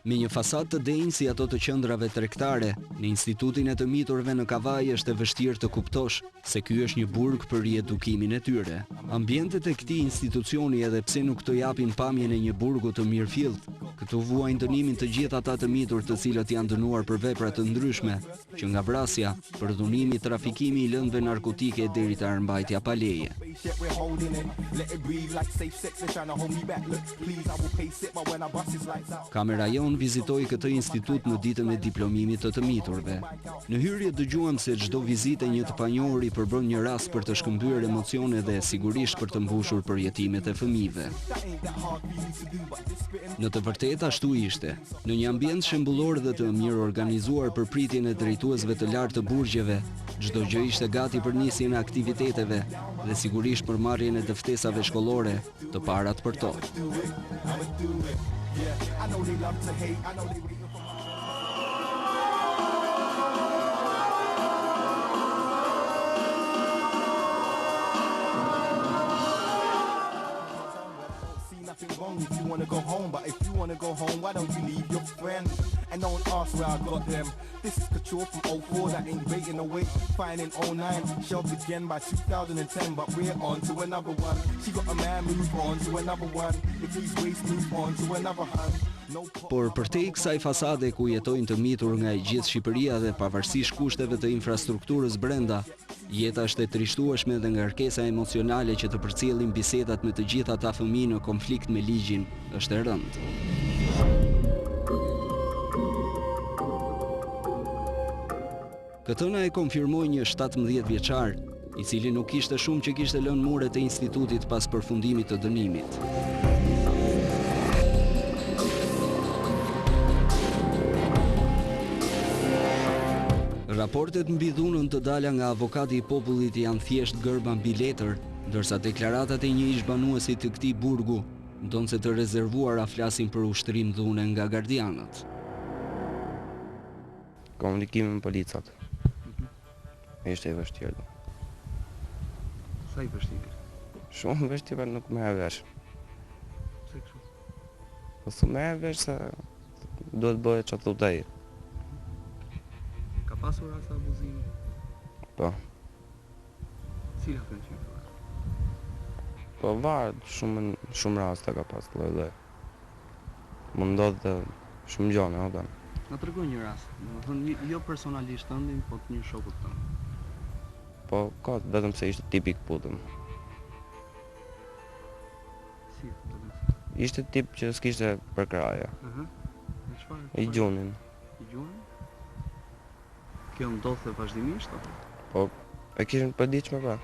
Me një fasadë të denjë si ato të qendrave tregtare, në institutin e të miturve në Kavaj është e vështirë të kuptosh se ky është një burg për riedukimin e tyre. Ambientet e këtij institucioni edhe pse nuk të japin pamjen e një burgu të mirëfillt, këtu vuajnë dënimin të gjithë ata të mitur të cilët janë dënuar për vepra të ndryshme, që nga vrasja, përdhunimi, trafikimi i lëndëve narkotike deri te armbajtja pa leje. Kamera jon vizitoi këtë institut në ditën e diplomimit të miturve. Në hyrje dëgjuam se çdo vizitë një të panjohur i përbën një rast për të shkëmbyer emocione dhe sigurisht për të mbushur përjetimet e fëmijëve. Në të vërtetë ashtu ishte. Në një ambient shembullor dhe të mirë organizuar për pritjen e drejtuesve të lartë të burgjeve, çdo gjë ishte gati për nisjen e aktiviteteve dhe sigurisht për marrjen e dëftesave shkollore, të parat për to. If you wanna go home, but if you wanna go home, why don't you leave your friends? And don't ask where I got them. This is Couture from 04 that ain't waiting away. Fine in 09, shelved again by 2010, but we're on to another one. She got a man, move on to another one. If he's waste, move on to another hun. Por përtej kësaj fasade ku jetojnë të mitur nga e gjithë Shqipëria dhe pavarësisht kushteve të infrastrukturës brenda, jeta është e trishtueshme dhe nga kërkesa emocionale që të përcjellin bisedat me të gjithë ata fëmijë në konflikt me ligjin është e rëndë. Këtë na e konfirmoi një 17 vjeçar, i cili nuk ishte shumë që kishte lënë muret e institutit pas përfundimit të dënimit. Raportet mbi dhunën të dala nga avokati i popullit janë thjesht gërba mbi letër, ndërsa deklaratat e një ish-banuesi të këtij burgu ndonse të rezervuara flasin për ushtrim dhune nga gardianët. Komunikimi me policat. Ishte e vështirë. Sa i vështirë? Shumë vështirë, nuk më e vesh. Pse kështu? Po s'u më e vesh se duhet bëhet çfarë thotë ai. Ka pasur raste abuzimi? Po. Cilat kanë qenë? Po varet, shumë raste ka pas lloj. Më ndodh shumë gjëra, apo. Na tregon një rast, domethënë jo personalisht tëndin, po të një shokut tënd. Po ka vetëm se ishte tipik putëm. Si, ishte tip që s'kishte përkraje. Çfarë? I gjunin. I gjunin? Kjo ndodhte vazhdimisht apo? Po, e kishin për diçme pra.